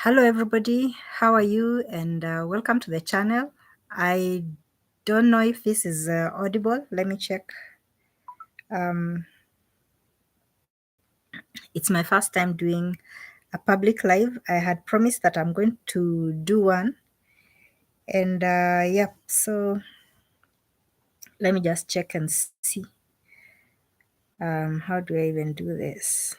Hello everybody, how are you? And welcome to the channel. I don't know if this is audible. Let me check. Um, it's my first time doing a public live. I had promised that I'm going to do one. And yeah, so let me just check and see. How do I even do this?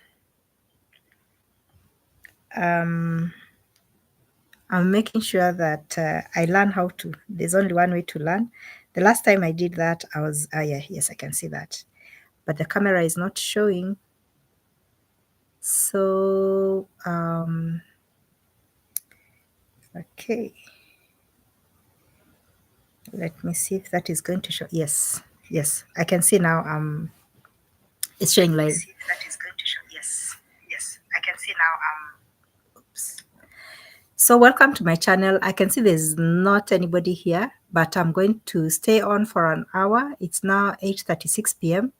I'm making sure that I learn how to. There's only one way to learn. The last time I did that, I was, yeah, yes, I can see that. But the camera is not showing. So, okay. Let me see if that is going to show. Yes, yes, I can see now. It's showing live. See if that is going to show. Yes, yes, I can see now. Oops. So welcome to my channel. I can see there's not anybody here, but I'm going to stay on for an hour. It's now 8:36 p.m.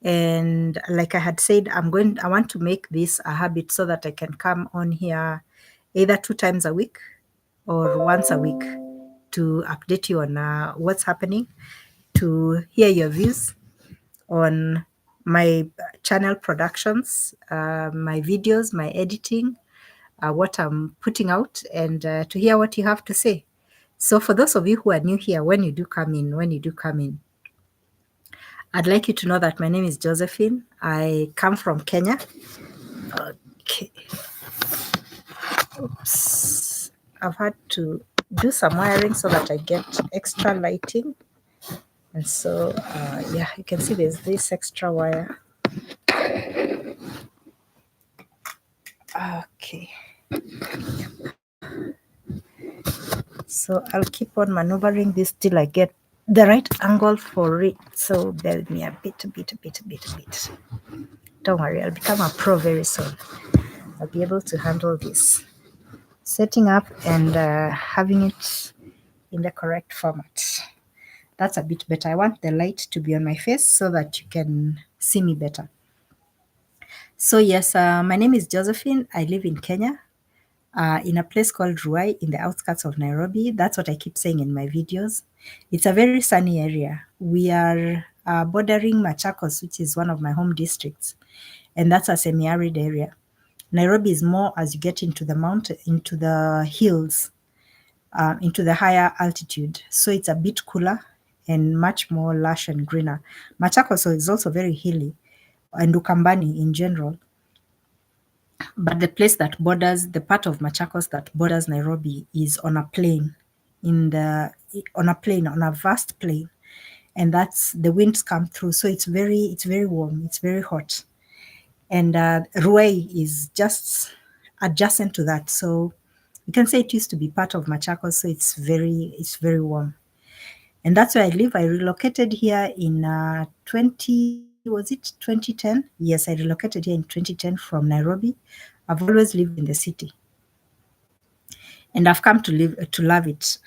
And like I had said, I want to make this a habit so that I can come on here either 2 times a week or once a week to update you on what's happening, to hear your views on my channel productions, my videos, my editing, what I'm putting out, and to hear what you have to say. So for those of you who are new here, when you do come in, I'd like you to know that my name is Josephine. I come from Kenya. Okay. Oops. I've had to do some wiring so that I get extra lighting. And so, yeah, you can see there's this extra wire. Okay. So I'll keep on maneuvering this till I get the right angle for it. So bear with me a bit. Don't worry, I'll become a pro very soon. I'll be able to handle this. Setting up and having it in the correct format. That's a bit better. I want the light to be on my face so that you can see me better. So yes, my name is Josephine. I live in Kenya, in a place called Ruai in the outskirts of Nairobi. That's what I keep saying in my videos. It's a very sunny area. We are bordering Machakos, which is one of my home districts, and that's a semi-arid area. Nairobi is more as you get into the mountain, into the hills, into the higher altitude. So it's a bit cooler and much more lush and greener. Machakos is also very hilly, and Ukambani in general. But the place that borders, the part of Machakos that borders Nairobi is on a plain, on a vast plain. And that's, the winds come through. So it's very warm, it's very hot. And Ruai is just adjacent to that. So you can say it used to be part of Machakos, so it's very warm. And that's where I live. I relocated here in 2010? Yes, I relocated here in 2010 from Nairobi. I've always lived in the city, and I've come to love it.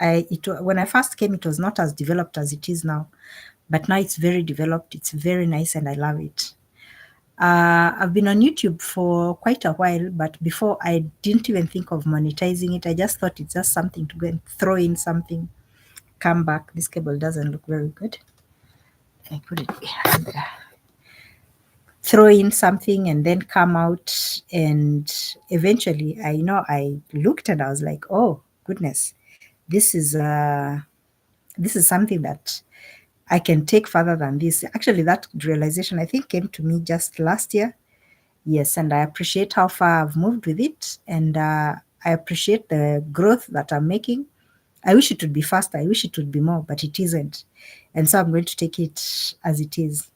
When I first came, it was not as developed as it is now, but now it's very developed. It's very nice, and I love it. I've been on YouTube for quite a while, but before I didn't even think of monetizing it. I just thought it's just something to go and throw in something, come back. This cable doesn't look very good. I put it behind there. Throw in something and then come out, and eventually I looked and I was like, oh goodness, this is something that I can take further than this. Actually, that realization I think came to me just last year. Yes, and I appreciate how far I've moved with it, and I appreciate the growth that I'm making. I wish it would be faster. I wish it would be more, but it isn't. And so I'm going to take it as it is.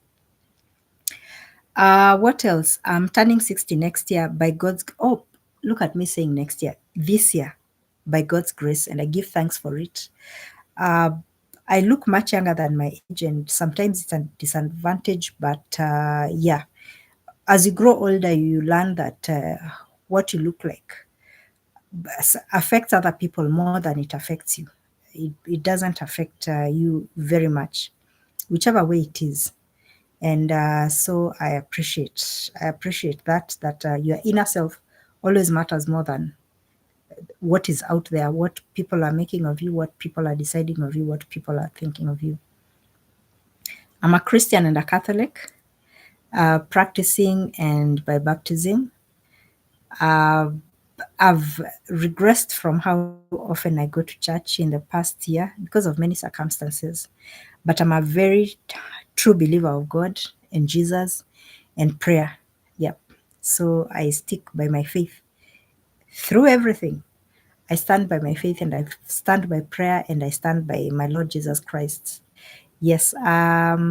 What else? I'm turning 60 next year by God's... Oh, look at me saying next year. This year, by God's grace, and I give thanks for it. I look much younger than my age, and sometimes it's a disadvantage, but yeah. As you grow older, you learn that what you look like affects other people more than it affects you. It doesn't affect you very much, whichever way it is. And so I appreciate that your inner self always matters more than what is out there, what people are making of you, what people are deciding of you, what people are thinking of you. I'm a Christian and a Catholic, practicing and by baptism. Uh, I've regressed from how often I go to church in the past year because of many circumstances. But I'm a very true believer of God and Jesus and prayer. Yep. So I stick by my faith through everything. I stand by my faith and I stand by prayer and I stand by my Lord Jesus Christ. Yes. I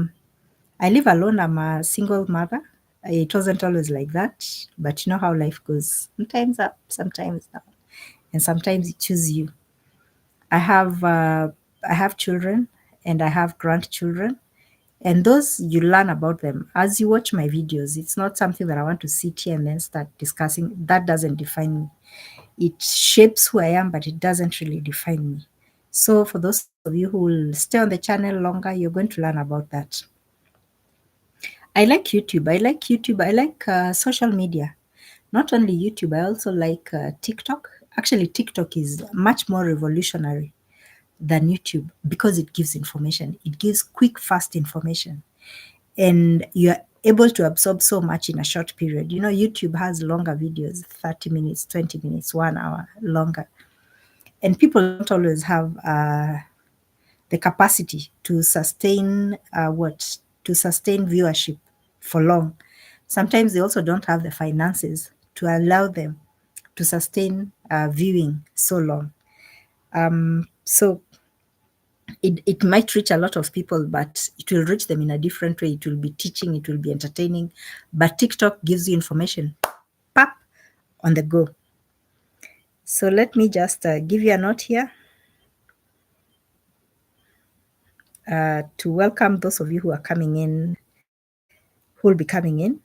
live alone. I'm a single mother. It wasn't always like that, but you know how life goes. Sometimes up, sometimes down, and sometimes it chooses you. I have uh, I have children and I have grandchildren, and those you learn about them as you watch my videos. It's not something that I want to sit here and then start discussing. That doesn't define me. It shapes who I am, but it doesn't really define me. So for those of you who will stay on the channel longer, you're going to learn about that. I like YouTube. I like YouTube. I like social media. Not only YouTube, I also like TikTok. Actually, TikTok is much more revolutionary than YouTube because it gives information. It gives quick, fast information. And you're able to absorb so much in a short period. You know, YouTube has longer videos, 30 minutes, 20 minutes, 1 hour longer. And people don't always have the capacity to sustain to sustain viewership for long. Sometimes they also don't have the finances to allow them to sustain viewing so long. So it might reach a lot of people, but it will reach them in a different way. It will be teaching, it will be entertaining. But TikTok gives you information, pop, on the go. So let me just give you a note here to welcome those of you who are coming in, who will be coming in.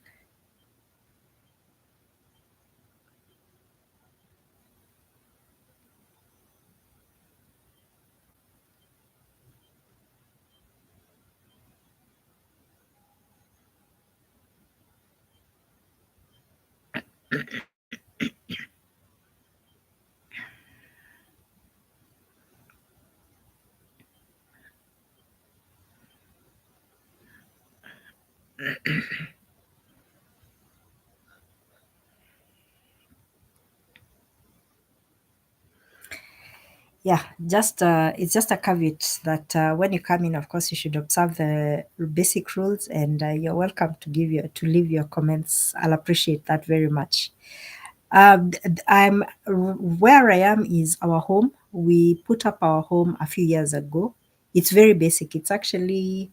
Yeah, just it's just a caveat that when you come in, of course, you should observe the basic rules, and you're welcome to leave your comments. I'll appreciate that very much. I'm where I am is our home. We put up our home a few years ago. It's very basic. It's actually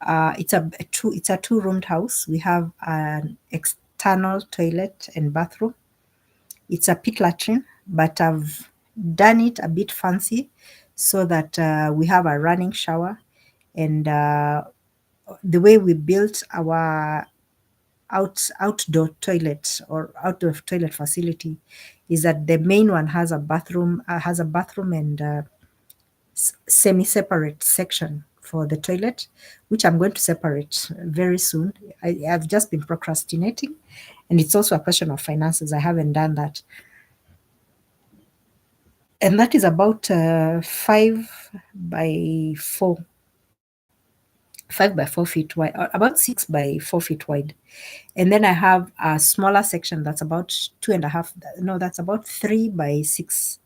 it's a two-roomed house. We have an external toilet and bathroom. It's a pit latrine, but I've done it a bit fancy so that we have a running shower. And the way we built our outdoor toilet or outdoor toilet facility is that the main one has a bathroom and semi-separate section for the toilet, which I'm going to separate very soon. I've just been procrastinating, and it's also a question of finances. I haven't done that. And that is about 5 by 4, 5 by 4 feet wide, or about 6 by 4 feet wide. And then I have a smaller section that's about 2.5, no, that's about 3 by 6.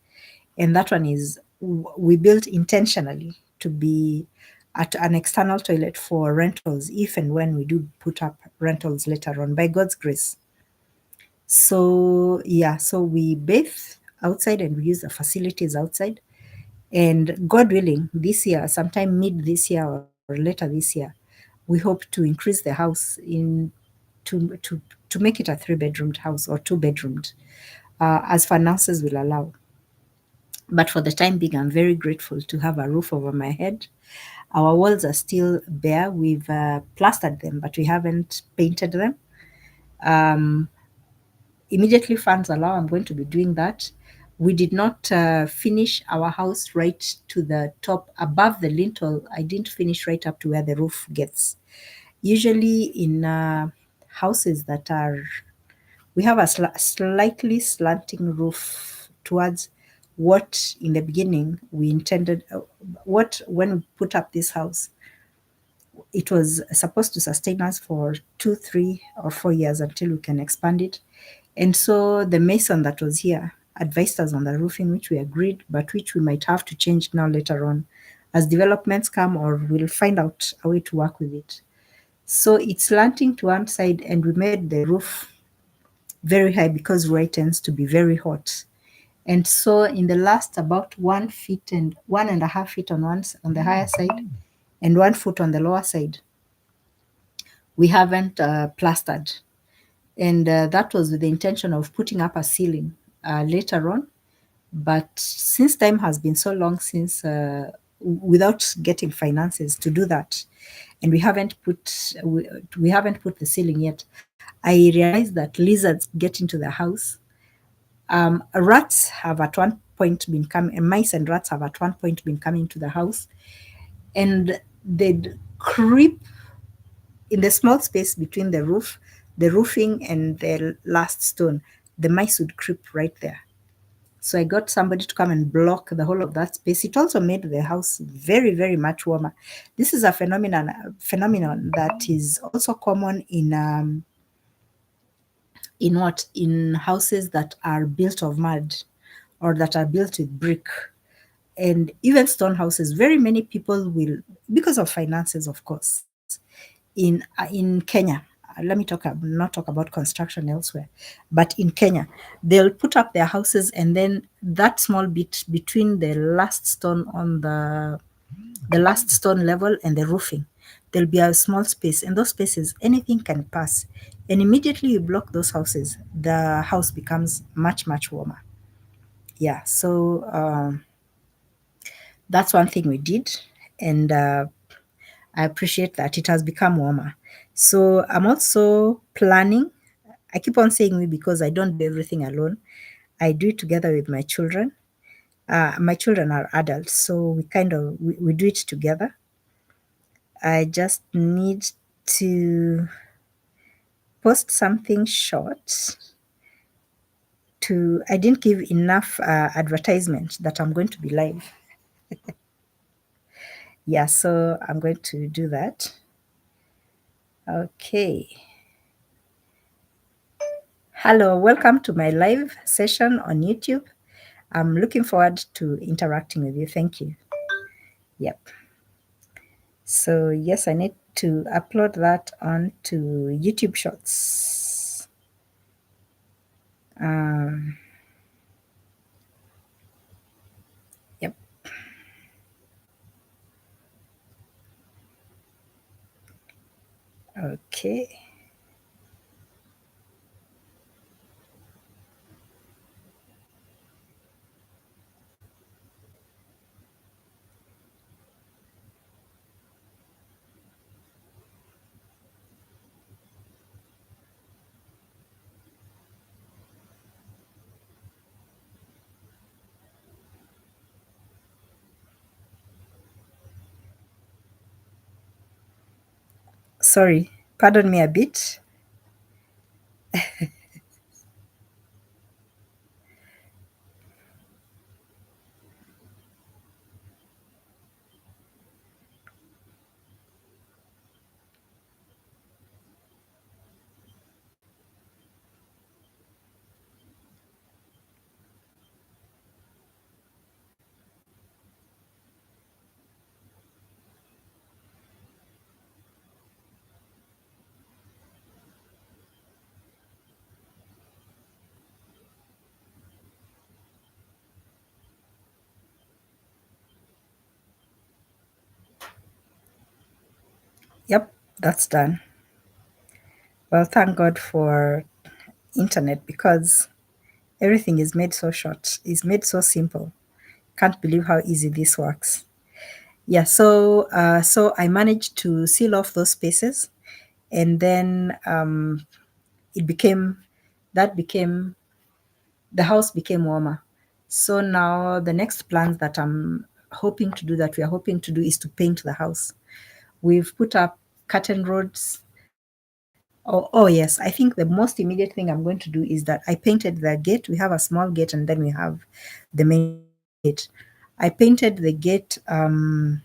And that one is, we built intentionally to be at an external toilet for rentals, if and when we do put up rentals later on, by God's grace. So, yeah, so we bathe outside and we use the facilities outside. And God willing, this year, sometime mid this year or later this year, we hope to increase the house in to make it a 3 bedroomed house or 2 bedroomed, as finances will allow. But for the time being, I'm very grateful to have a roof over my head. Our walls are still bare. We've plastered them, but we haven't painted them. Immediately funds allow, I'm going to be doing that. We did not finish our house right to the top above the lintel. I didn't finish right up to where the roof gets. Usually in houses that are, we have a slightly slanting roof towards what in the beginning we intended, what when we put up this house, it was supposed to sustain us for 2, 3, or 4 years until we can expand it. And so the mason that was here advised us on the roofing, which we agreed, but which we might have to change now later on as developments come, or we'll find out a way to work with it. So it's slanting to one side, and we made the roof very high because Roy tends to be very hot. And so in the last about 1 feet and 1.5 feet on the higher side and 1 foot on the lower side, we haven't plastered. And that was with the intention of putting up a ceiling later on. But since time has been so long since without getting finances to do that, and we haven't put the ceiling yet, I realized that lizards get into the house. Rats have at one point been coming, mice and rats have at one point been coming to the house, and they'd creep in the small space between the roofing and the last stone. The mice would creep right there. So I got somebody to come and block the whole of that space. It also made the house very, very much warmer. This is a phenomenon that is also common in houses that are built of mud or that are built with brick and even stone houses. Very many people will, because of finances, of course, in Kenya. Let me not talk about construction elsewhere, but in Kenya, they'll put up their houses, and then that small bit between the last stone on the last stone level and the roofing, there'll be a small space. In those spaces, anything can pass, and immediately you block those houses, the house becomes much, much warmer. Yeah, so that's one thing we did, and I appreciate that it has become warmer. So I'm also planning. I keep on saying we because I don't do everything alone. I do it together with my children. My children are adults, so we do it together. I just need to post something short. I didn't give enough advertisement that I'm going to be live. Yeah, so I'm going to do that. Okay. Hello, welcome to my live session on YouTube. I'm looking forward to interacting with you. Thank you. Yep. So yes, I need to upload that onto YouTube Shorts. Yep. Okay. Sorry, pardon me a bit. Yep, that's done. Well, thank God for internet because everything is made so short. It's made so simple. Can't believe how easy this works. Yeah, so I managed to seal off those spaces, and then it became that became the house became warmer. So now the next plans that we are hoping to do is to paint the house. We've put up curtain rods Oh yes, I think the most immediate thing I'm going to do is that I painted the gate. We have a small gate and then we have the main gate. I painted the gate in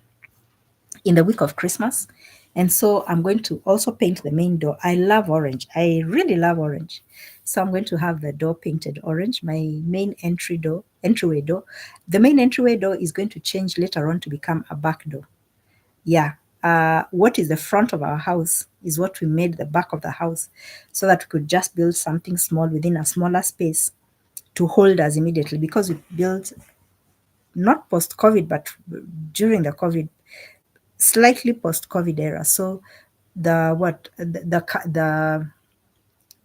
the week of Christmas. And so I'm going to also paint the main door. I love orange. I really love orange. So I'm going to have the door painted orange, my main entryway door. The main entryway door is going to change later on to become a back door. Yeah. What is the front of our house is what we made the back of the house so that we could just build something small within a smaller space to hold us immediately, because we built not post COVID, but during the COVID, slightly post COVID era. So the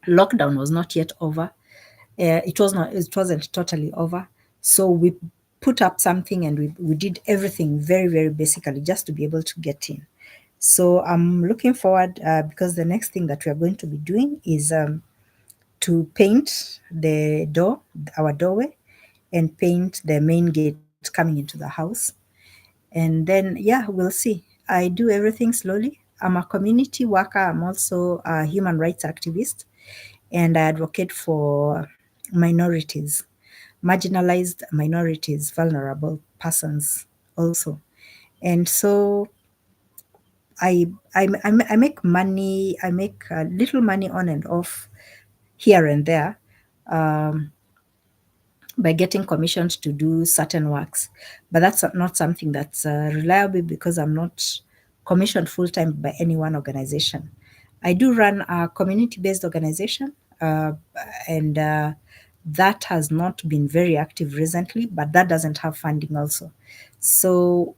lockdown was not yet over. It wasn't totally over. So we put up something and we did everything very, very basically just to be able to get in. So I'm looking forward, because the next thing that we are going to be doing is to paint the door, our doorway, and paint the main gate coming into the house. And then, yeah, we'll see. I do everything slowly. I'm a community worker. I'm also a human rights activist, and I advocate for minorities, marginalized minorities, vulnerable persons also. And so I make money. I make little money on and off here and there, um, by getting commissioned to do certain works. But that's not something that's reliable, because I'm not commissioned full time by any one organization. I do run a community based organization, and that has not been very active recently, but that doesn't have funding also. So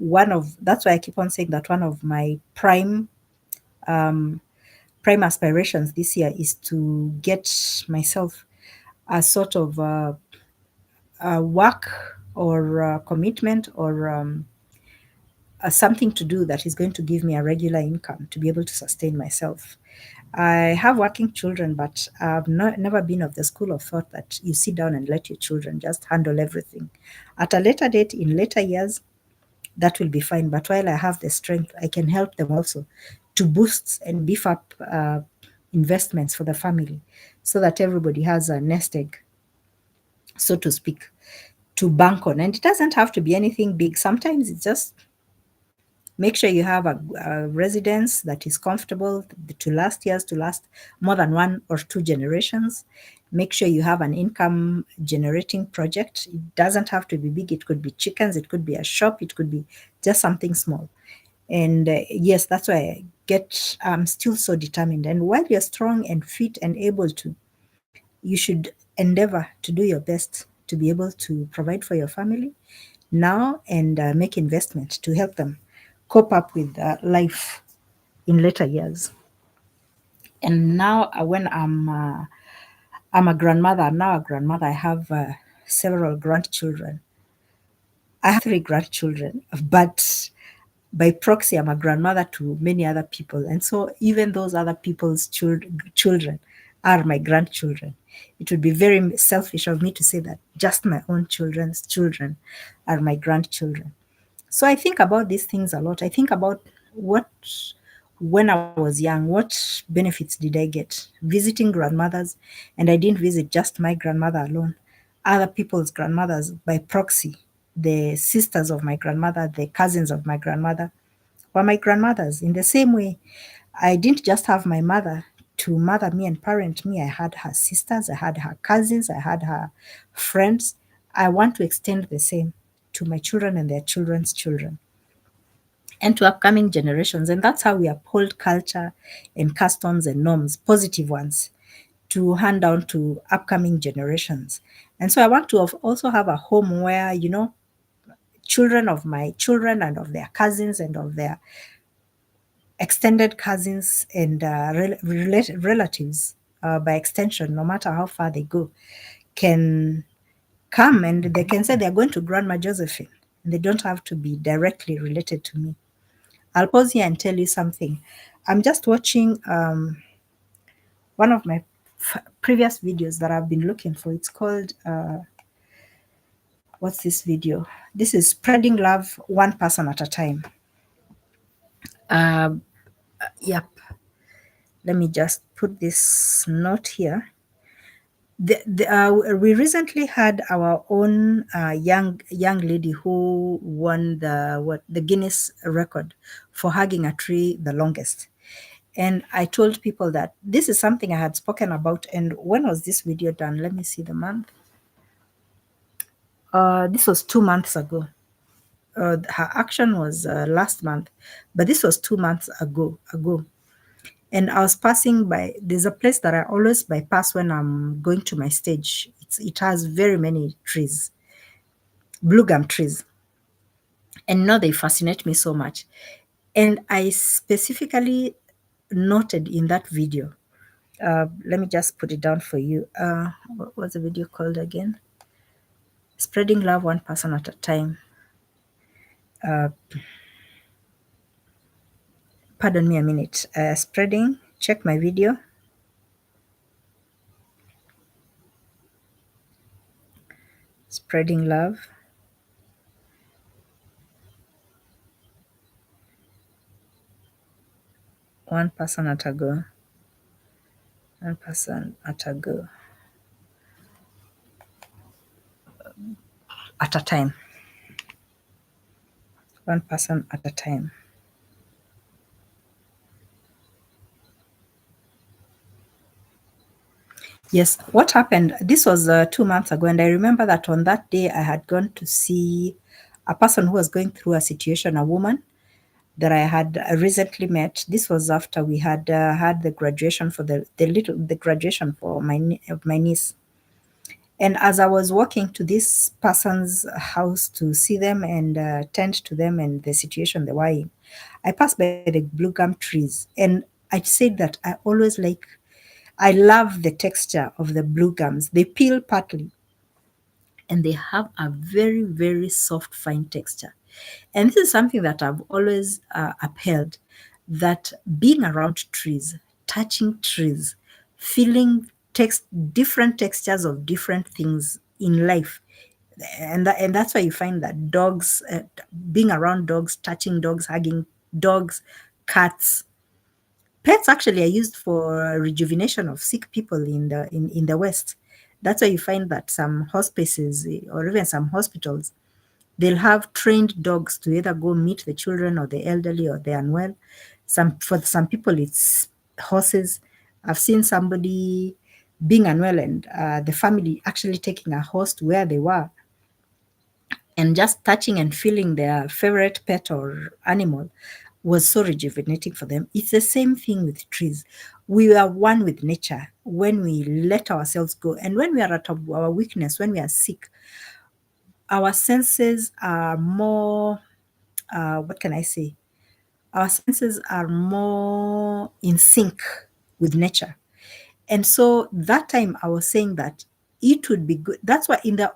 that's why I keep on saying that one of my prime aspirations this year is to get myself a sort of work or commitment, or something to do that is going to give me a regular income to be able to sustain myself. I have working children, but I've never been of the school of thought that you sit down and let your children just handle everything. At a later date, in later years, that will be fine. But while I have the strength, I can help them also to boost and beef up investments for the family, so that everybody has a nest egg, so to speak, to bank on. And it doesn't have to be anything big. Sometimes it's just make sure you have a residence that is comfortable to last years, to last more than 1 or 2 generations. Make sure you have an income generating project. It doesn't have to be big. It could be chickens, it could be a shop, it could be just something small. And yes, that's why I'm still so determined. And while you're strong and fit and able to, you should endeavor to do your best to be able to provide for your family now, and make investment to help them cope up with life in later years. And now, when I'm a grandmother, I'm now a grandmother. I have several grandchildren. I have 3 grandchildren, but by proxy, I'm a grandmother to many other people. And so even those other people's children are my grandchildren. It would be very selfish of me to say that just my own children's children are my grandchildren. So I think about these things a lot. I think about what, when I was young, what benefits did I get visiting grandmothers? And I didn't visit just my grandmother alone, other people's grandmothers by proxy. The sisters of my grandmother, the cousins of my grandmother were my grandmothers. In the same way, I didn't just have my mother to mother me and parent me. I had her sisters, I had her cousins, I had her friends. I want to extend the same to my children and their children's children, and to upcoming generations. And that's how we uphold culture and customs and norms, positive ones, to hand down to upcoming generations. And so I want to also have a home where, children of my children and of their cousins and of their extended cousins and relatives, by extension, no matter how far they go, can come and they can say they're going to Grandma Josephine. And they don't have to be directly related to me. I'll pause here and tell you something. I'm just watching one of my previous videos that I've been looking for. It's called, what's this video? This is Spreading Love One Person at a Time. Uh, yep. let me just put this note here. We recently had our own young lady who won the Guinness record for hugging a tree the longest. And I told people that this is something I had spoken about. And when was this video done? Let me see the month. This was 2 months ago. Her action was last month, but this was 2 months ago. And I was passing by. There's a place that I always bypass when I'm going to my stage. It has very many trees, blue gum trees, and now they fascinate me so much. And I specifically noted in that video. Let me just put it down for you. What was the video called again? Spreading love one person at a time. Pardon me a minute. Check my video. Spreading love. One person at a go. One person at a go. At a time. One person at a time. Yes, what happened? This was 2 months ago, and I remember that on that day I had gone to see a person who was going through a situation, a woman that I had recently met. This was after we had had the graduation for the graduation for my niece. And as I was walking to this person's house to see them and tend to them and the situation they were in, I passed by the blue gum trees, and I said that I love the texture of the blue gums. They peel partly, and they have a very, very soft, fine texture. And this is something that I've always upheld, that being around trees, touching trees, feeling different textures of different things in life. And that's why you find that dogs, being around dogs, touching dogs, hugging dogs, cats, pets actually are used for rejuvenation of sick people in the West. That's why you find that some hospices or even some hospitals, they'll have trained dogs to either go meet the children or the elderly or the unwell. For some people, it's horses. I've seen somebody being unwell and the family actually taking a horse to where they were and just touching and feeling their favorite pet or animal was so rejuvenating for them. It's the same thing with trees. We are one with nature when we let ourselves go. And when we are at our weakness, when we are sick, our senses are more, what can I say? Our senses are more in sync with nature. And so that time I was saying that it would be good. That's why in the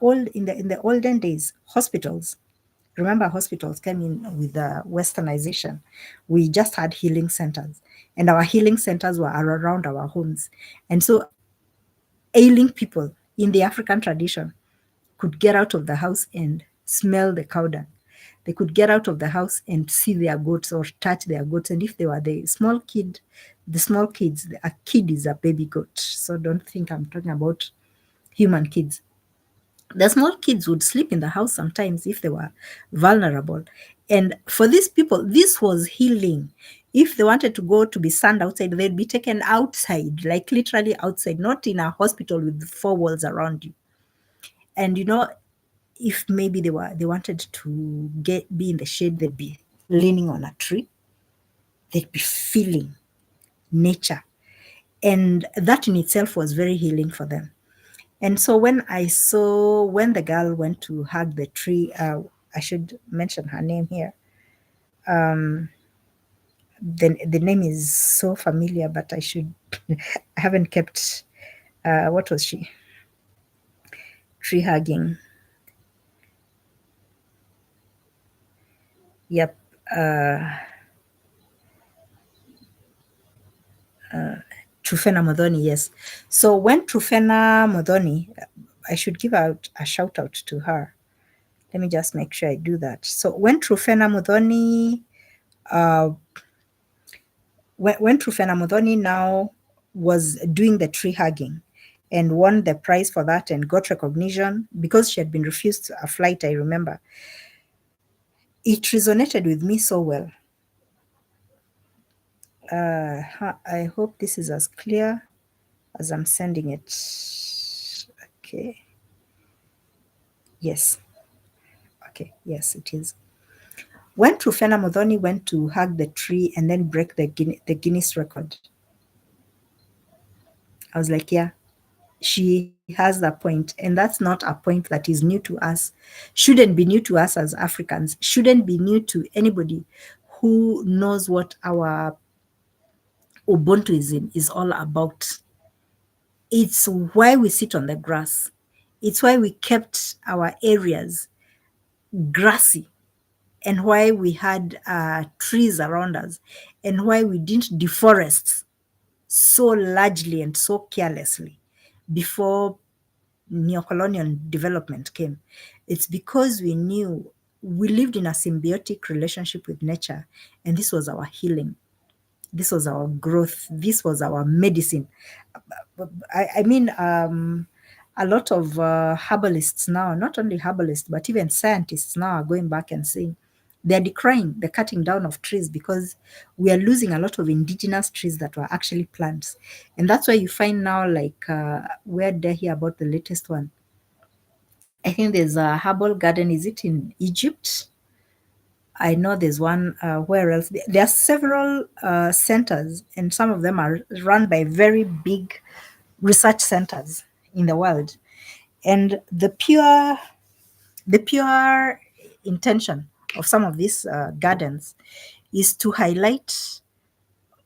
olden days, hospitals, remember hospitals came in with the westernization. We just had healing centers, and our healing centers were around our homes. And so ailing people in the African tradition could get out of the house and smell the cow dung. They could get out of the house and see their goats or touch their goats. And if they were the small kids, a kid is a baby goat. So don't think I'm talking about human kids. The small kids would sleep in the house sometimes if they were vulnerable. And for these people, this was healing. If they wanted to go to be sunned outside, they'd be taken outside, like literally outside, not in a hospital with four walls around you. And if maybe they wanted to be in the shade, they'd be leaning on a tree, they'd be feeling nature. And that in itself was very healing for them. And so when the girl went to hug the tree, I should mention her name here. The name is so familiar, but I haven't kept, what was she? Tree hugging. Yep. Trufena Modoni, yes. So when Trufena Modoni, I should give out a shout out to her. Let me just make sure I do that. So when Trufena Modoni when Trufena Muthoni now was doing the tree hugging and won the prize for that and got recognition because she had been refused a flight, I remember. It resonated with me so well. I hope this is as clear as I'm sending it. Okay. Yes. Okay. Yes, it is. When Trufena Muthoni went to hug the tree and then break the Guinness record, I was like, yeah, she has that point. And that's not a point that is new to us, shouldn't be new to us as Africans, shouldn't be new to anybody who knows what our Ubuntuism is all about. It's why we sit on the grass. It's why we kept our areas grassy and why we had trees around us and why we didn't deforest so largely and so carelessly before neocolonial development came. It's because we knew we lived in a symbiotic relationship with nature, and this was our healing. This was our growth. This was our medicine. I mean, a lot of herbalists now, not only herbalists, but even scientists now are going back and saying they're decrying the cutting down of trees because we are losing a lot of indigenous trees that were actually plants. And that's why you find now, like, where did I hear about the latest one? I think there's a herbal garden. Is it in Egypt? I know there's one. Where else? There are several centers, and some of them are run by very big research centers in the world. And the pure intention of some of these gardens is to highlight.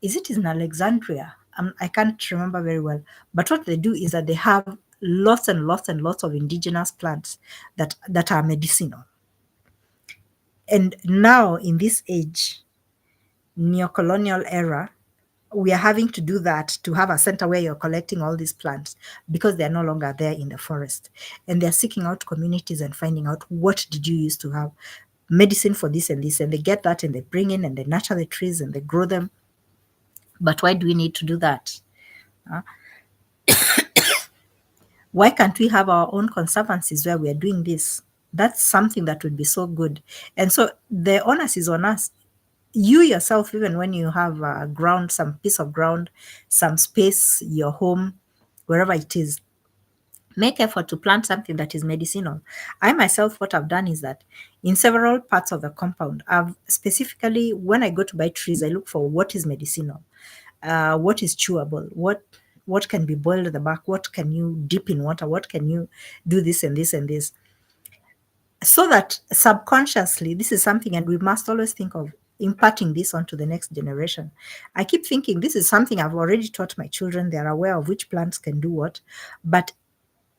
Is it in Alexandria? I can't remember very well. But what they do is that they have lots and lots and lots of indigenous plants that are medicinal. And now in this age, neocolonial era, we are having to do that to have a center where you're collecting all these plants because they're no longer there in the forest. And they're seeking out communities and finding out what did you used to have medicine for this and this. And they get that and they bring in and they nurture the trees and they grow them. But why do we need to do that? Huh? Why can't we have our own conservancies where we are doing this? That's something that would be so good. And so the onus is on us. You yourself, even when you have ground, some piece of ground, some space, your home, wherever it is, make effort to plant something that is medicinal. I myself, what I've done is that in several parts of the compound, I've specifically, when I go to buy trees, I look for what is medicinal, what is chewable, what can be boiled at the back, what can you dip in water, what can you do this and this and this, so that subconsciously this is something, and we must always think of imparting this onto the next generation. I keep thinking this is something I've already taught my children. They're aware of which plants can do what, but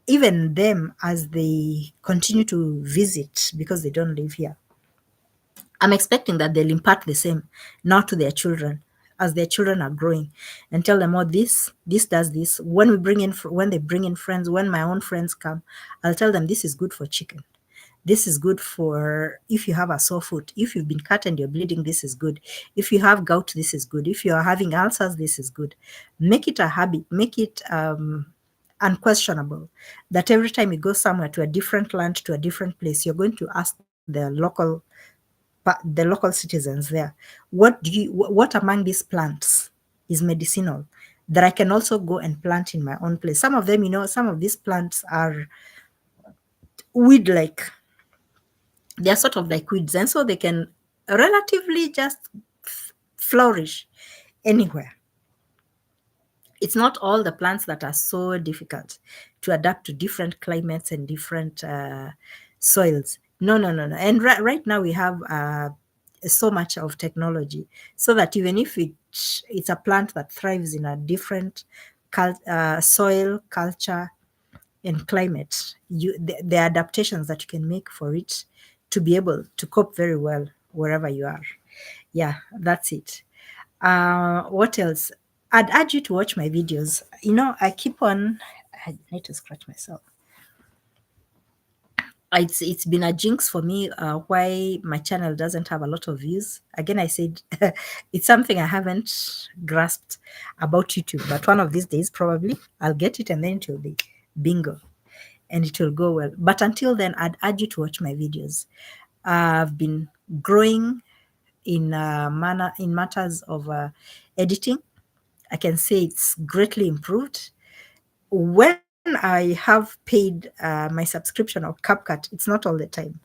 even them, as they continue to visit because they don't live here, I'm expecting that they'll impart the same now to their children as their children are growing, and tell them, oh, this does this. When they bring in friends, when my own friends come, I'll tell them this is good for chicken. This is good for if you have a sore foot. If you've been cut and you're bleeding, this is good. If you have gout, this is good. If you are having ulcers, this is good. Make it a habit. Make it unquestionable that every time you go somewhere, to a different land, to a different place, you're going to ask the local citizens there, what among these plants is medicinal that I can also go and plant in my own place. Some of them, some of these plants are weed like. They're sort of like weeds, and so they can relatively just flourish anywhere. It's not all the plants that are so difficult to adapt to different climates and different soils. No, no, no, no. And right now we have so much of technology, so that even if it's a plant that thrives in a different soil, culture, and climate, the adaptations that you can make for it to be able to cope very well wherever you are. Yeah, that's it. What else? I'd urge you to watch my videos. I need to scratch myself. it's been a jinx for me why my channel doesn't have a lot of views. Again, I said it's something I haven't grasped about YouTube, but one of these days probably I'll get it and then it will be bingo and it will go well. But until then, I'd urge you to watch my videos. I've been growing in matters of editing. I can say it's greatly improved. When I have paid my subscription of CapCut, it's not all the time,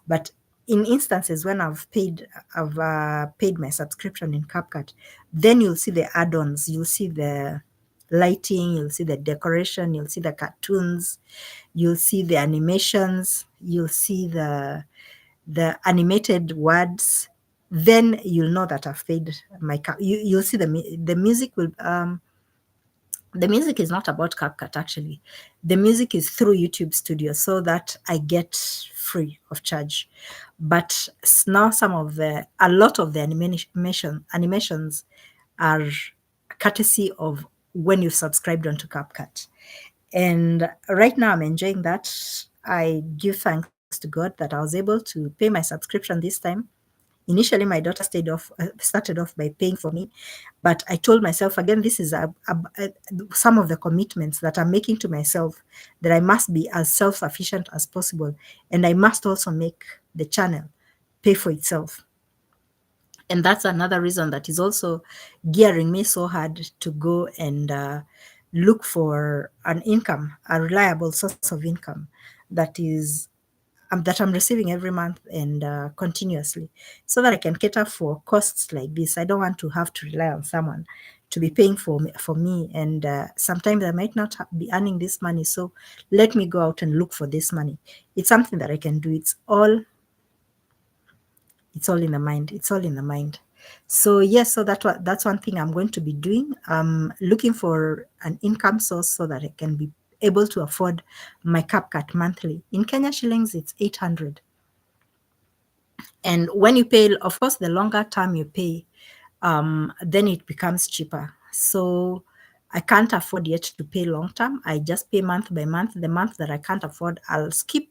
but in instances when I've paid my subscription in CapCut, then you'll see the add-ons, you'll see the lighting, you'll see the decoration, you'll see the cartoons, you'll see the animations, you'll see the animated words. Then you'll know that I've paid my you'll see the music will the music is not about CapCut actually. The music is through YouTube Studio so that I get free of charge. But now a lot of the animations are courtesy of when you've subscribed onto CapCut. And right now I'm enjoying that. I give thanks to God that I was able to pay my subscription this time. Initially, my daughter started off by paying for me, but I told myself again, this is some of the commitments that I'm making to myself, that I must be as self-sufficient as possible, and I must also make the channel pay for itself. And that's another reason that is also gearing me so hard to go and look for an income, a reliable source of income that I'm receiving every month and continuously, so that I can cater for costs like this. I don't want to have to rely on someone to be paying for me, and sometimes I might not be earning this money, so let me go out and look for this money. It's something that I can do. It's all in the mind. It's all in the mind. So yes, so that's one thing I'm going to be doing. Looking for an income source so that I can be able to afford my CapCut monthly. In Kenya shillings, it's 800. And when you pay, of course, the longer term you pay, then it becomes cheaper. So I can't afford yet to pay long term. I just pay month by month. The month that I can't afford, I'll skip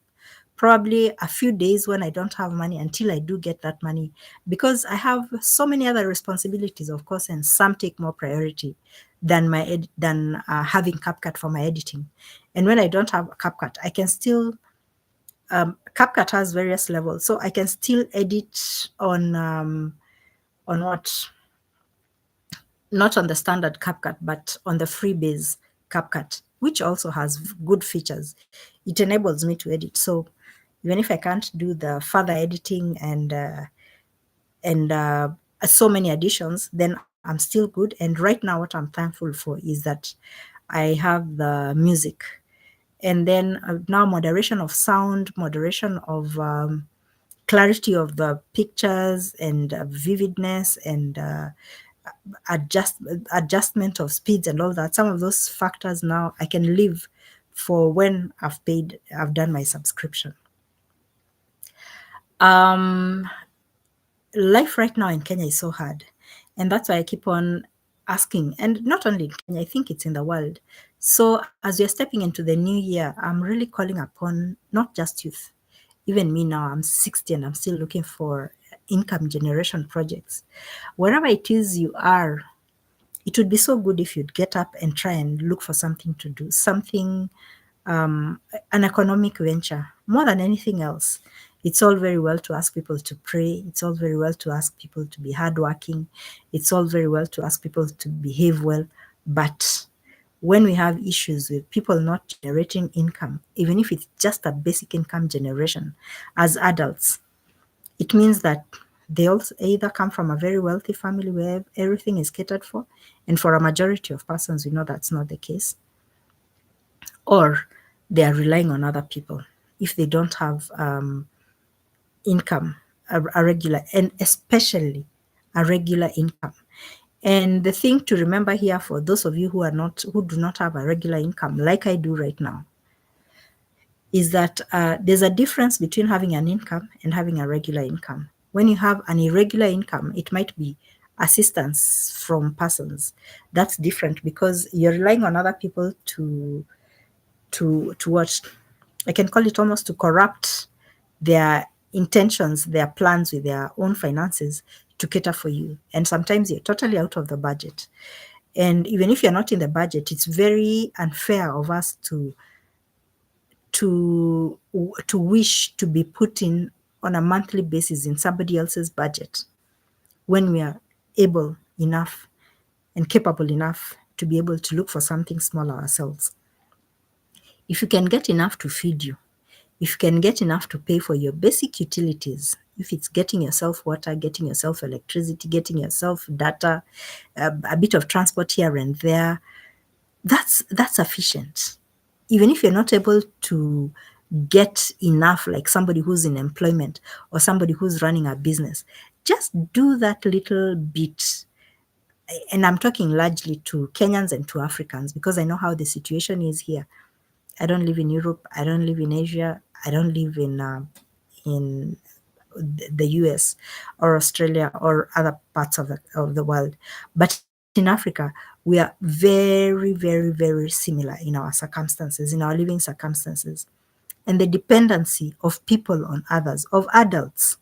probably a few days when I don't have money until I do get that money, because I have so many other responsibilities, of course, and some take more priority than having CapCut for my editing. And when I don't have CapCut, I can still CapCut has various levels, so I can still edit on what, not on the standard CapCut, but on the freebase CapCut, which also has good features. It enables me to edit. So even if I can't do the further editing and so many additions, then I'm still good. And right now, what I'm thankful for is that I have the music, and then now moderation of sound, moderation of clarity of the pictures, and vividness, and adjustment of speeds and all that. Some of those factors now I can leave for when I've done my subscription. Life right now in Kenya is so hard, and that's why I keep on asking. And not only in Kenya, I think it's in the world. So as we're stepping into the new year, I'm really calling upon not just youth, even me now, I'm 60 and I'm still looking for income generation projects. Wherever it is you are, it would be so good if you'd get up and try and look for something to do, something, an economic venture, more than anything else. It's all very well to ask people to pray. It's all very well to ask people to be hardworking. It's all very well to ask people to behave well. But when we have issues with people not generating income, even if it's just a basic income generation as adults, it means that they also either come from a very wealthy family where everything is catered for, and for a majority of persons, we know that's not the case, or they are relying on other people if they don't have income, a regular, and especially a regular income. And the thing to remember here for those of you who do not have a regular income, like I do right now, is that there's a difference between having an income and having a regular income. When you have an irregular income, it might be assistance from persons. That's different because you're relying on other people to what I can call it almost to corrupt their intentions, their plans with their own finances to cater for you. And sometimes you're totally out of the budget. And even if you're not in the budget, it's very unfair of us to wish to be put in on a monthly basis in somebody else's budget when we are able enough and capable enough to be able to look for something small ourselves. If you can get enough to feed you, if you can get enough to pay for your basic utilities, if it's getting yourself water, getting yourself electricity, getting yourself data, a bit of transport here and there, that's sufficient. Even if you're not able to get enough, like somebody who's in employment or somebody who's running a business, just do that little bit. And I'm talking largely to Kenyans and to Africans because I know how the situation is here. I don't live in Europe. I don't live in Asia. I don't live in the US or Australia or other parts of the world. But in Africa, we are very, very, very similar in our circumstances, in our living circumstances. And the dependency of people on others, of adults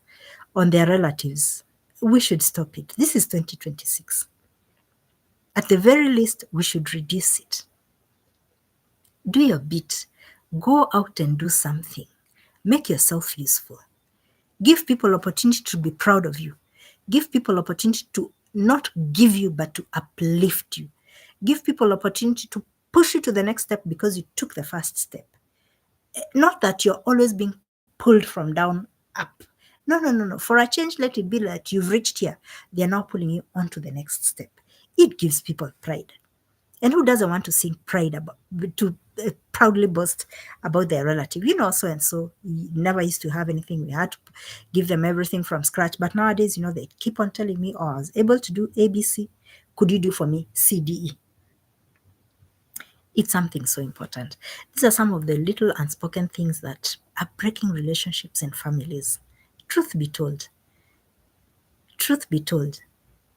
on their relatives, we should stop it. This is 2026. At the very least, we should reduce it. Do your bit. Go out and do something. Make yourself useful. Give people opportunity to be proud of you. Give people opportunity to not give you, but to uplift you. Give people opportunity to push you to the next step because you took the first step. Not that you're always being pulled from down up. No, no, no, no. For a change, let it be that you've reached here. They're now pulling you onto the next step. It gives people pride. And who doesn't want to sing pride about, to proudly boast about their relative? You know, so and so never used to have anything. We had to give them everything from scratch. But nowadays, they keep on telling me, oh, I was able to do ABC. Could you do for me CDE? It's something so important. These are some of the little unspoken things that are breaking relationships and families. Truth be told,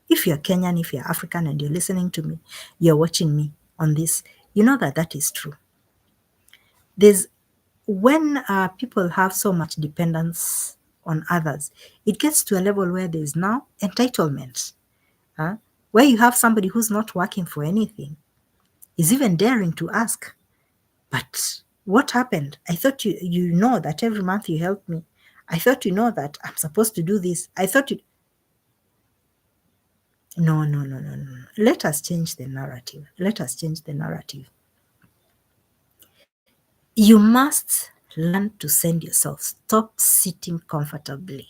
if you're Kenyan, if you're African and you're listening to me, you're watching me on this, you know that is true. When people have so much dependence on others, it gets to a level where there's now entitlement, where you have somebody who's not working for anything, is even daring to ask, but what happened? I thought you know that every month you help me. I thought you know that I'm supposed to do this. I thought you... No, no, no, no, no. Let us change the narrative. Let us change the narrative. You must learn to send yourself. Stop sitting comfortably.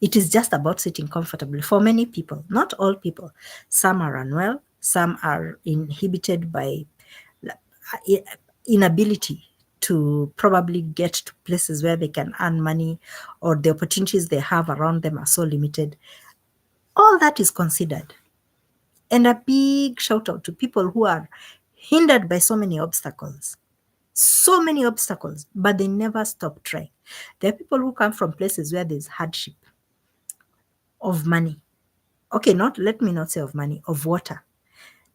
It is just about sitting comfortably for many people, not all people. Some are unwell, some are inhibited by inability to probably get to places where they can earn money, or the opportunities they have around them are so limited. All that is considered. And a big shout out to people who are hindered by so many obstacles. So many obstacles, but they never stop trying. There are people who come from places where there's hardship of money. Okay, let me not say of money, of water.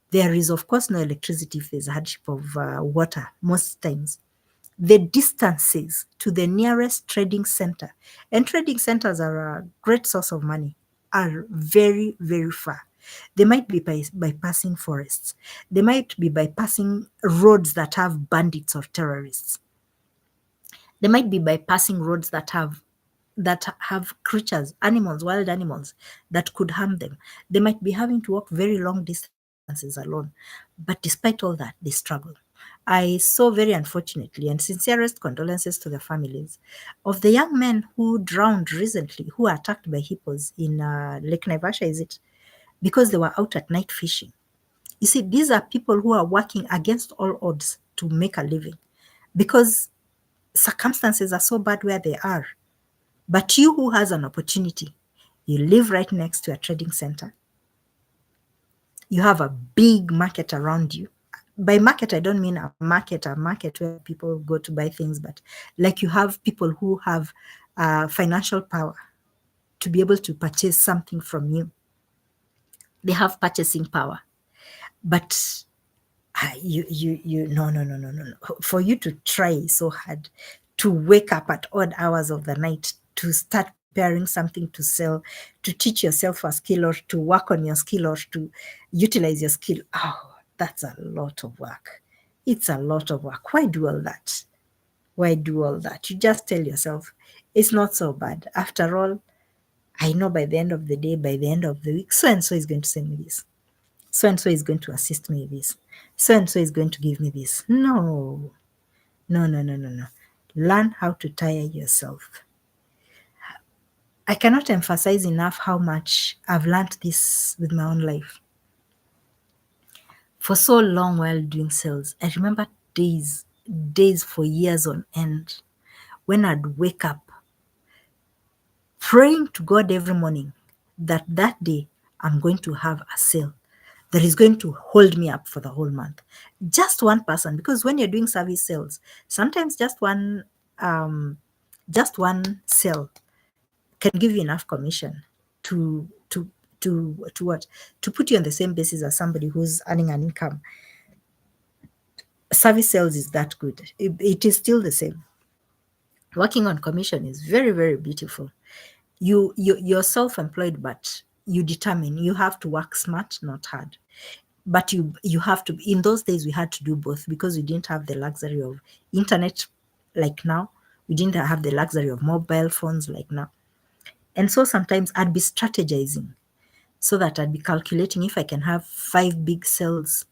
There is, of course, no electricity if there's a hardship of water most times. The distances to the nearest trading center, and trading centers are a great source of money, are very, very far. They might be bypassing forests. They might be bypassing roads that have bandits or terrorists. They might be bypassing roads that have creatures, animals, wild animals that could harm them. They might be having to walk very long distances alone. But despite all that, they struggle. I saw, very unfortunately, and sincerest condolences to the families of the young men who drowned recently, who were attacked by hippos in Lake Naivasha, is it? Because they were out at night fishing. You see, these are people who are working against all odds to make a living because circumstances are so bad where they are. But you who has an opportunity, you live right next to a trading center. You have a big market around you. By market, I don't mean a market where people go to buy things, but like you have people who have financial power to be able to purchase something from you. They have purchasing power. But No. For you to try so hard to wake up at odd hours of the night to start preparing something to sell, to teach yourself a skill or to work on your skill or to utilize your skill, that's a lot of work. It's a lot of work. Why do all that? Why do all that? You just tell yourself it's not so bad. After all, I know by the end of the day, by the end of the week, so and so is going to send me this. So and so is going to assist me with this. So and so is going to give me this. No, no. Learn how to tire yourself. I cannot emphasize enough how much I've learned this with my own life. For so long while doing sales, I remember days for years on end when I'd wake up praying to God every morning that day I'm going to have a sale that is going to hold me up for the whole month. Just one person, because when you're doing service sales, sometimes um, just one sale can give you enough commission to to to what, to put you on the same basis as somebody who's earning an income. Service sales is that good. It is still the same. Working on commission is very, very beautiful. You're self-employed, but you determine you have to work smart, not hard. But you have to. In those days we had to do both because we didn't have the luxury of internet like now. We didn't have the luxury of mobile phones like now. And so sometimes I'd be strategizing so that I'd be calculating, if I can have 5 big sales,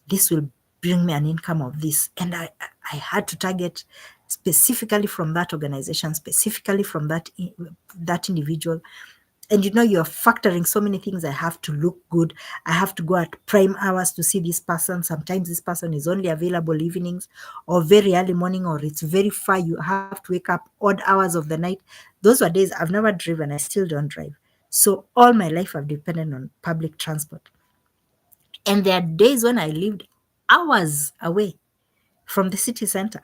this will bring me an income of this. And I had to target specifically from that organization, specifically from that individual. And you're factoring so many things. I have to look good. I have to go at prime hours to see this person. Sometimes this person is only available evenings or very early morning, or it's very far. You have to wake up odd hours of the night. Those were days I've never driven. I still don't drive. So all my life I've depended on public transport. And there are days when I lived hours away from the city center.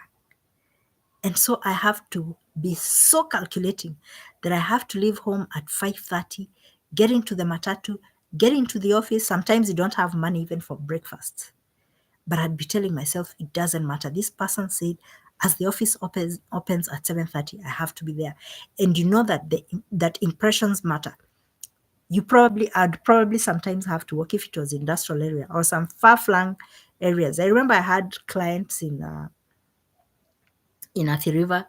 And so I have to be so calculating that I have to leave home at 5:30, get into the matatu, get into the office. Sometimes you don't have money even for breakfast. But I'd be telling myself, it doesn't matter. This person said, as the office opens at 7:30, I have to be there. And you know that that impressions matter. I'd probably sometimes have to work if it was industrial area or some far-flung areas. I remember I had clients in Athi River.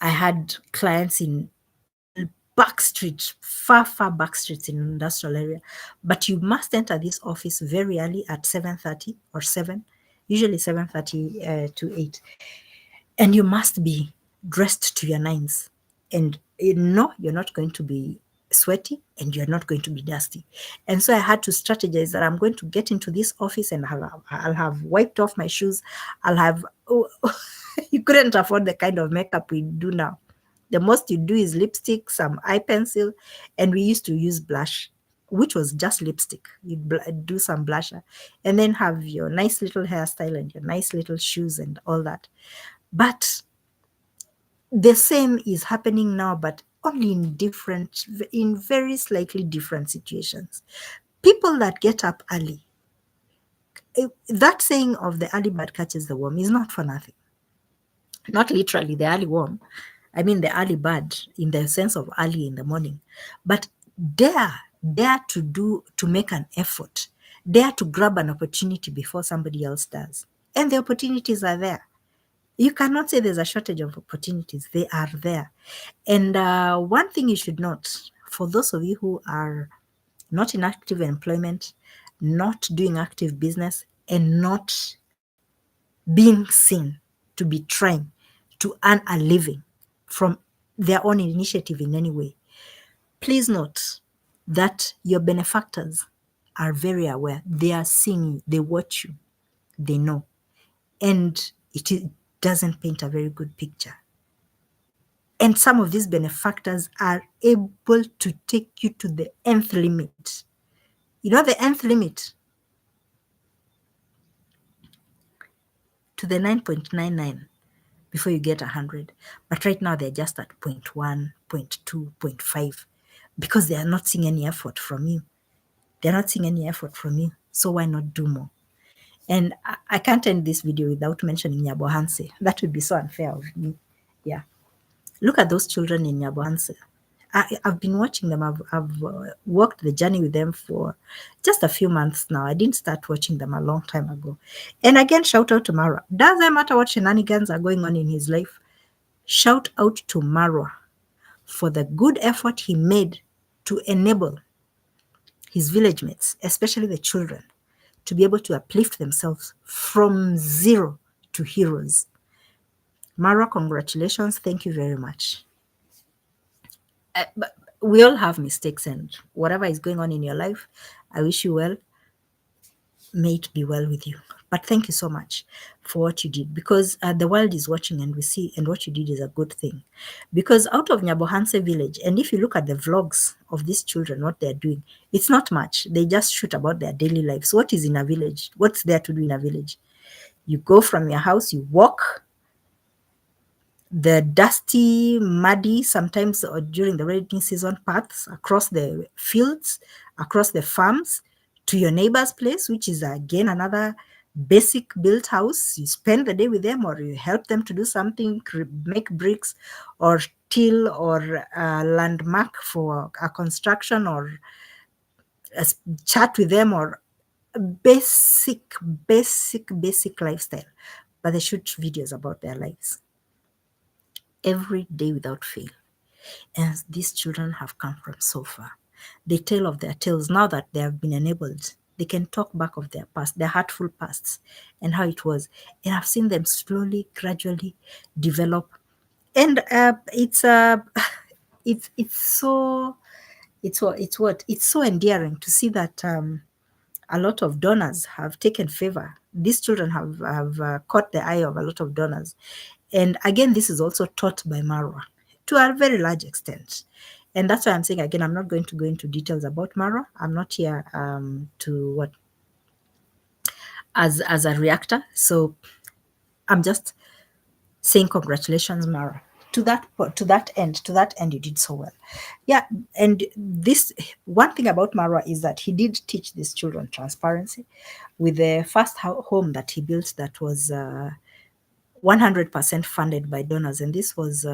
I had clients in back streets, far back streets in industrial area. But you must enter this office very early at 7:30 or 7, usually 7:30 to 8. And you must be dressed to your nines. And you're not going to be sweaty and you're not going to be dusty. And so I had to strategize that I'm going to get into this office and I'll have wiped off my shoes. I'll have, you couldn't afford the kind of makeup we do now. The most you do is lipstick, some eye pencil, and we used to use blush, which was just lipstick. You'd do some blusher and then have your nice little hairstyle and your nice little shoes and all that. But the same is happening now, but only in very slightly different situations. People that get up early, that saying of the early bird catches the worm is not for nothing. Not literally the early worm. I mean the early bird in the sense of early in the morning. But dare to make an effort, dare to grab an opportunity before somebody else does. And the opportunities are there. You cannot say there's a shortage of opportunities. They are there. And one thing you should note, for those of you who are not in active employment, not doing active business, and not being seen to be trying to earn a living from their own initiative in any way, please note that your benefactors are very aware. They are seeing you, they watch you, they know. And it doesn't paint a very good picture. And some of these benefactors are able to take you to the nth limit. You know the nth limit? To the 9.99 before you get 100. But right now they're just at 0.1, 0.2, 0.5 because they are not seeing any effort from you. They're not seeing any effort from you. So why not do more? And I can't end this video without mentioning Nyabohanse. That would be so unfair of me. Yeah. Look at those children in Nyabohanse. I've been watching them. I've walked the journey with them for just a few months now. I didn't start watching them a long time ago. And again, shout out to Mara. Doesn't matter what shenanigans are going on in his life. Shout out to Mara for the good effort he made to enable his village mates, especially the children, to be able to uplift themselves from zero to heroes. Mara, congratulations. Thank you very much. But we all have mistakes, and whatever is going on in your life, I wish you well. May it be well with you. But thank you so much for what you did, because the world is watching and we see, and what you did is a good thing. Because out of Nyabohanse village, and if you look at the vlogs of these children, what they're doing, it's not much. They just shoot about their daily lives. What is in a village? What's there to do in a village? You go from your house, you walk the dusty, muddy, sometimes or during the rainy season, paths across the fields, across the farms to your neighbor's place, which is again another basic built house. You spend the day with them, or you help them to do something, make bricks or till or a landmark for a construction, or chat with them, or basic lifestyle. But they shoot videos about their lives every day without fail. And these children have come from so far. They tell of their tales now that they have been enabled. They can talk back of their past, their hurtful pasts, and how it was. And I've seen them slowly, gradually develop. And it's so it's so endearing to see that a lot of donors have taken favor. These children have caught the eye of a lot of donors. And again, this is also taught by Marwa to a very large extent. And that's why I'm saying, again, I'm not going to go into details about Marwa. I'm not here to what as a reactor. So I'm just saying congratulations, Mara. To that end, you did so well. Yeah, and this one thing about Mara is that he did teach these children transparency with the first home that he built that was 100% funded by donors, and this was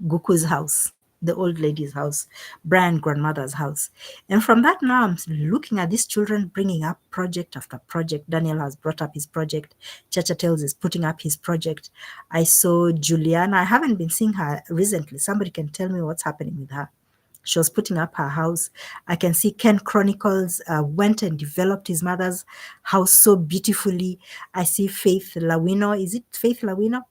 Guku's house, the old lady's house, Brian grandmother's house. And from that, now I'm looking at these children bringing up project after project. Daniel has brought up his project. Chacha Tales is putting up his project. I saw Juliana. I haven't been seeing her recently. Somebody can tell me what's happening with her. She was putting up her house. I can see Ken Chronicles went and developed his mother's house so beautifully. I see Faith Lawino. Is it Faith Lawino?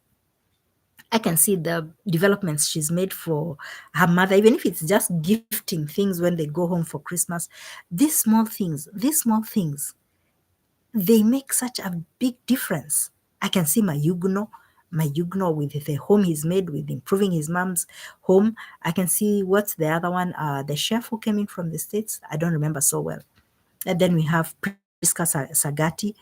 I can see the developments she's made for her mother, even if it's just gifting things when they go home for Christmas. These small things, they make such a big difference. I can see my Yugno with the home he's made with improving his mom's home. I can see what's the other one, the chef who came in from the States. I don't remember so well. And then we have Priska Sagati.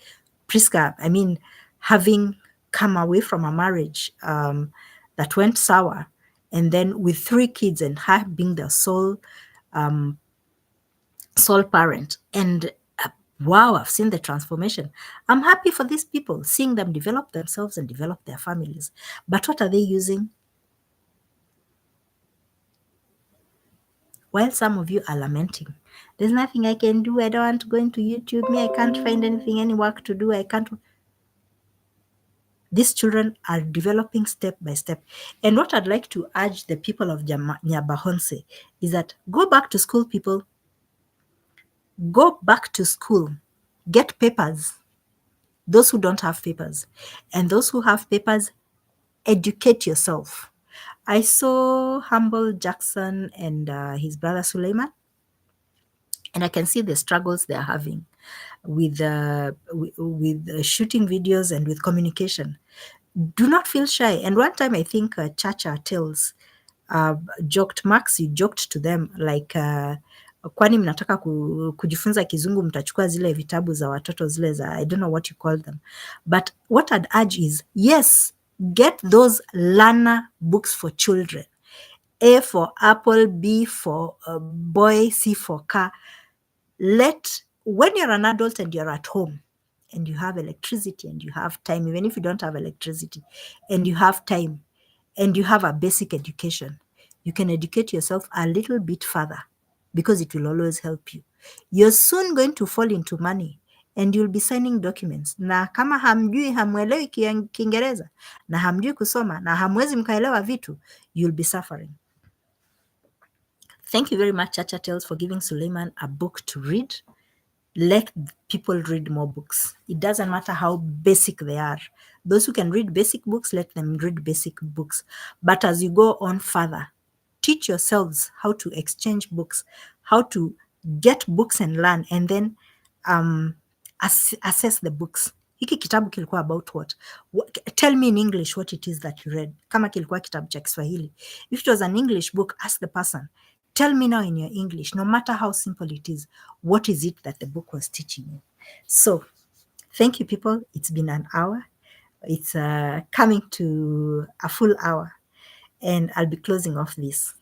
Priska, I mean, having come away from a marriage that went sour, and then with 3 kids and her being the sole parent. And wow, I've seen the transformation. I'm happy for these people, seeing them develop themselves and develop their families. But what are they using? While some of you are lamenting, there's nothing I can do. I don't want to go into YouTube. Me, I can't find anything, any work to do. I can't. These children are developing step by step. And what I'd like to urge the people of Nyabohanse is that go back to school, people. Go back to school. Get papers. Those who don't have papers. And those who have papers, educate yourself. I saw Humble Jackson and his brother Suleiman, and I can see the struggles they're having with shooting videos and with communication. Do not feel shy. And one time I think Chacha Tales joked, Max, you joked to them like kwani mnataka kujifunza kizungu, mtachukua zile vitabu za watoto zile za, I don't know what you call them. But what I'd urge is, yes, get those learner books for children. A for apple, B for boy, C for car. When you're an adult and you're at home and you have electricity and you have time, even if you don't have electricity and you have time and you have a basic education, you can educate yourself a little bit further because it will always help you. You're soon going to fall into money and you'll be signing documents. Na kama hamwelewi Kiingereza na hamjui kusoma na hamwezi mkaelewa vitu, you'll be suffering. Thank you very much, Chacha Tales, for giving Suleiman a book to read. Let people read more books. It doesn't matter how basic they are. Those who can read basic books, let them read basic books. But as you go on further, teach yourselves how to exchange books, how to get books and learn, and then assess the books. Hiki kitabu kilikuwa about what? Tell me in English what it is that you read. Kama kilikuwa kitabu cha Kiswahili. If it was an English book, ask the person, tell me now in your English, no matter how simple it is, what is it that the book was teaching you? So, thank you, people. It's been an hour. It's coming to a full hour, and I'll be closing off this.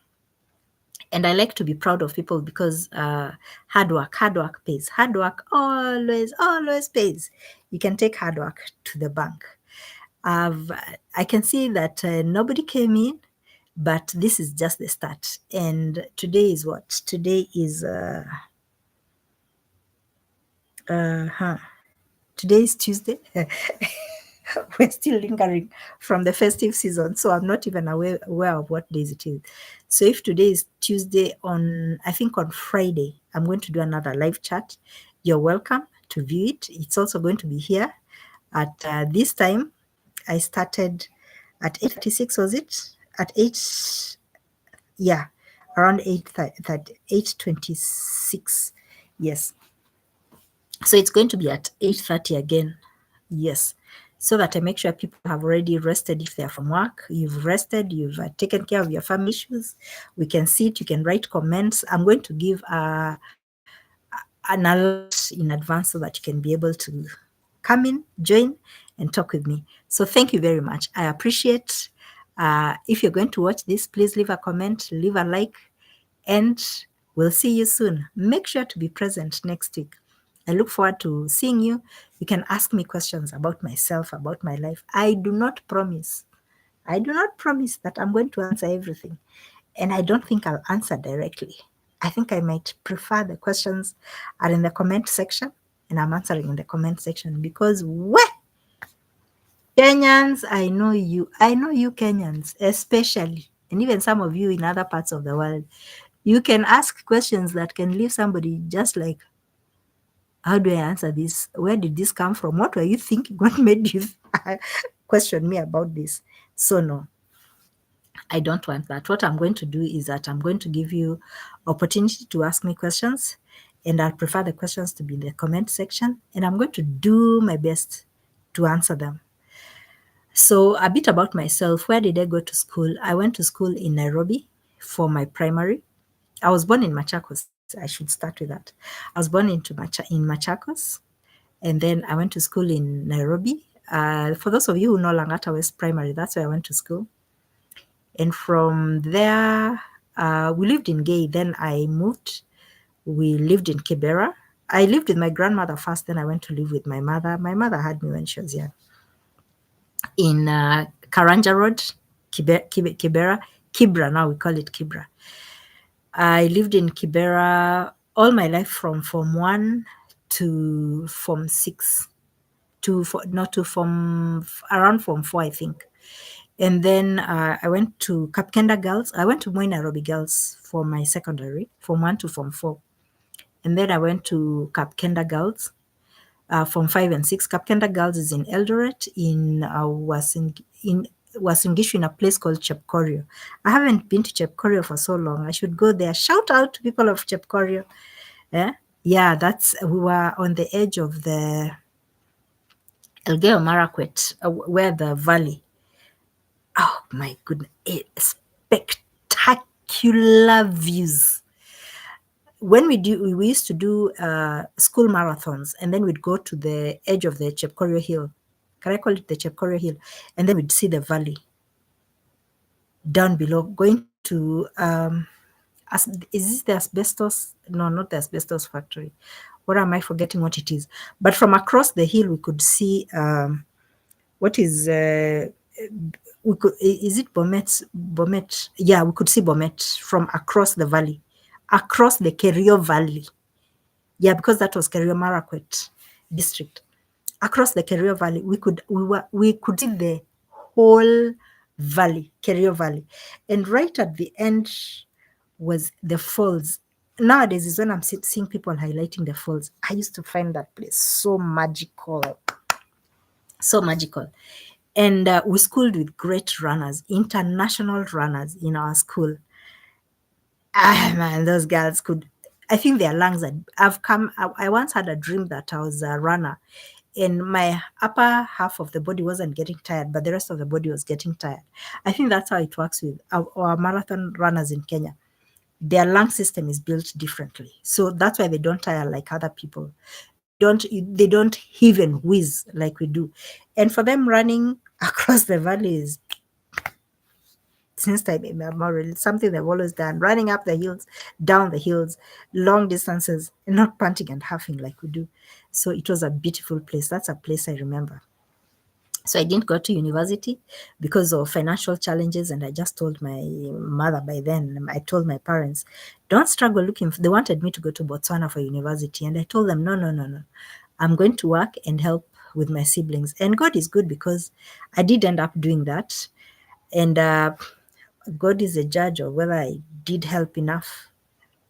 And I like to be proud of people because hard work pays. Hard work always pays. You can take hard work to the bank. I can see that nobody came in, but this is just the start. And today is what? Today is today is Tuesday. We're still lingering from the festive season, so I'm not even aware of what days it is. So if today is Tuesday, I think on Friday, I'm going to do another live chat. You're welcome to view it. It's also going to be here at this time. I started at 8:36, was it? At 8, yeah, around 8:26. Yes. So it's going to be at 8:30 again. Yes. So that I make sure people have already rested if they're from work. You've rested, you've taken care of your family issues. We can see it, you can write comments. I'm going to give an alert in advance so that you can be able to come in, join, and talk with me. So thank you very much. I appreciate. If you're going to watch this, please leave a comment, leave a like, and we'll see you soon. Make sure to be present next week. I look forward to seeing you. You can ask me questions about myself, about my life. I do not promise that I'm going to answer everything. And I don't think I'll answer directly. I think I might prefer the questions are in the comment section and I'm answering in the comment section because Kenyans, I know you Kenyans, especially, and even some of you in other parts of the world, you can ask questions that can leave somebody just like, how do I answer this? Where did this come from? What were you thinking? What made you question me about this? So no, I don't want that. What I'm going to do is that I'm going to give you opportunity to ask me questions, and I prefer the questions to be in the comment section, and I'm going to do my best to answer them. So a bit about myself. Where did I go to school? I went to school in Nairobi for my primary. I was born in Machakos. I should start with that. I was born in Machakos, and then I went to school in Nairobi. For those of you who know Langata West Primary, that's where I went to school. And from there, we lived in Gay. Then I moved. We lived in Kibera. I lived with my grandmother first, then I went to live with my mother. My mother had me when she was young. In Karanja Road, Kibera. Kibra, now we call it Kibra. I lived in Kibera all my life from Form 1 to Form 6, around Form 4, I think. And then I went to Kapkenda Girls. I went to Moi Nairobi Girls for my secondary, Form 1 to Form 4. And then I went to Kapkenda Girls, Form 5 and 6. Kapkenda Girls is in Eldoret, Uasin Gishu, in a place called Chepkorio. I haven't been to Chepkorio for so long. I should go there. Shout out to people of Chepkorio. Yeah, we were on the edge of the Elgeyo Marakwet, where the valley. Oh my goodness, spectacular views. When we used to do school marathons, and then we'd go to the edge of the Chepkorio Hill. Can I call it the Chepkorio Hill? And then we'd see the valley down below. Going to is this the asbestos? No, not the asbestos factory. What am I forgetting what it is? But from across the hill, we could see what is we could, is it Bomet? Yeah, we could see Bomet from across the valley, across the Kerio Valley. Yeah, because that was Kerio Marakwet district. Across the Kerio Valley, we could see the whole valley, Kerio Valley, and right at the end was the falls. Nowadays is when I'm seeing people highlighting the falls. I used to find that place so magical, so magical. And we schooled with great runners, international runners in our school. Ah, man, those girls could. I think their lungs had. I've come. I once had a dream that I was a runner, and my upper half of the body wasn't getting tired, but the rest of the body was getting tired. I think that's how it works with our marathon runners in Kenya. Their lung system is built differently, so that's why they don't tire like other people. They don't even wheeze like we do. And for them, running across the valley is, since time immemorial, it's something they've always done, running up the hills, down the hills, long distances, and not panting and huffing like we do. So it was a beautiful place. That's a place I remember. So I didn't go to university because of financial challenges, and I just told my mother by then. I told my parents, "Don't struggle looking." They wanted me to go to Botswana for university, and I told them, "No, no, no, no. I'm going to work and help with my siblings." And God is good because I did end up doing that, and God is a judge of whether I did help enough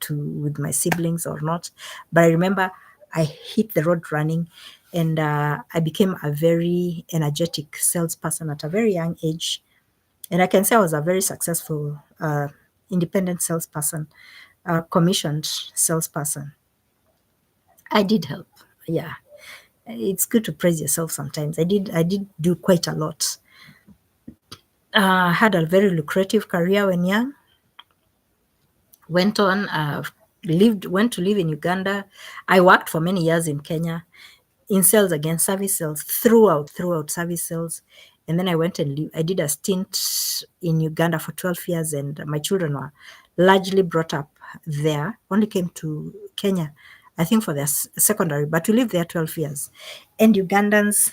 to with my siblings or not. But I remember I hit the road running, and I became a very energetic salesperson at a very young age. And I can say I was a very successful independent salesperson, commissioned salesperson. I did help. Yeah, it's good to praise yourself sometimes. I did do quite a lot. Had a very lucrative career when young. Went on, went to live in Uganda. I worked for many years in Kenya in sales again, service sales, throughout service sales. And then I went and I did a stint in Uganda for 12 years, and my children were largely brought up there. Only came to Kenya, I think, for their secondary, but we lived there 12 years. And Ugandans,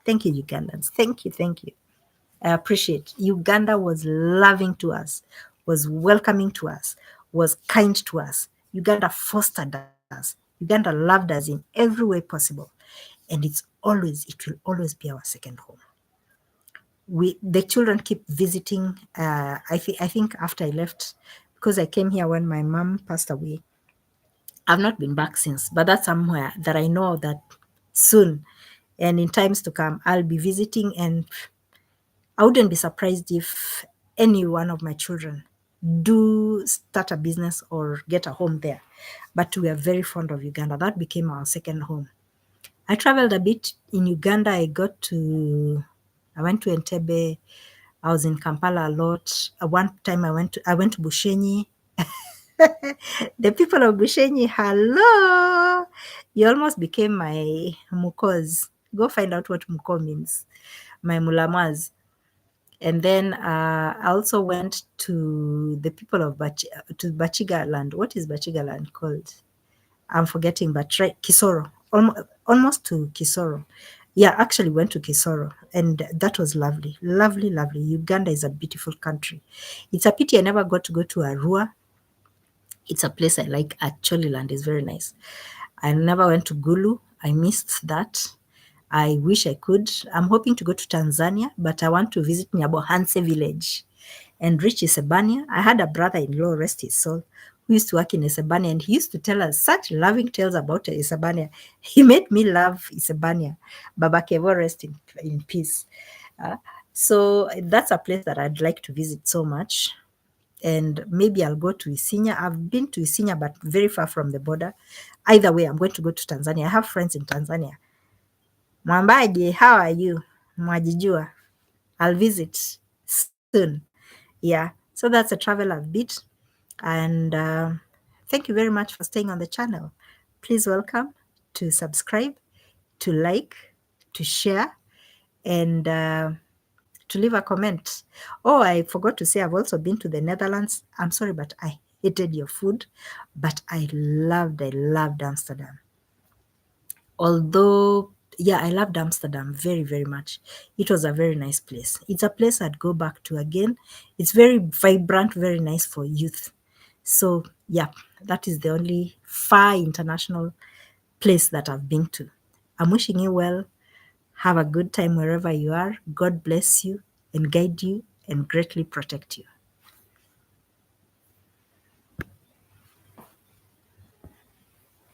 thank you, Ugandans. Thank you. I appreciate. Uganda was loving to us, was welcoming to us, was kind to us. Uganda fostered us. Uganda loved us in every way possible. And it will always be our second home. The children keep visiting. I think after I left, because I came here when my mom passed away, I've not been back since. But that's somewhere that I know that soon and in times to come, I'll be visiting, and I wouldn't be surprised if any one of my children do start a business or get a home there. But we are very fond of Uganda. That became our second home. I traveled a bit in Uganda. I went to Entebbe. I was in Kampala a lot. One time I went to Bushenyi. The people of Bushenyi, hello! You almost became my Mukos. Go find out what Muko means. My Mulamaz. And then I also went to the people of to Bachiga land. What is Bachiga land called? I'm forgetting, but right, Kisoro. Almost to Kisoro. Yeah, actually went to Kisoro, and that was lovely. Lovely, lovely. Uganda is a beautiful country. It's a pity I never got to go to Arua. It's a place I like. Acholiland is very nice. I never went to Gulu. I missed that. I wish I could. I'm hoping to go to Tanzania, but I want to visit Nyabohanse village and reach Isebania. I had a brother-in-law, rest his soul, who used to work in Isebania, and he used to tell us such loving tales about Isebania. He made me love Isebania. Baba Kevo, rest in peace. So that's a place that I'd like to visit so much. And maybe I'll go to Isinya. I've been to Isinya, but very far from the border. Either way, I'm going to go to Tanzania. I have friends in Tanzania. Mwambaji, how are you? Mwajijua. I'll visit soon. Yeah. So that's a travel I've been. And thank you very much for staying on the channel. Please welcome to subscribe, to like, to share, and to leave a comment. Oh, I forgot to say I've also been to the Netherlands. I'm sorry, but I hated your food, but I loved Amsterdam. Although, yeah, I loved Amsterdam very, very much. It was a very nice place. It's a place I'd go back to again. It's very vibrant, very nice for youth. So, yeah, that is the only far international place that I've been to. I'm wishing you well. Have a good time wherever you are. God bless you and guide you and greatly protect you.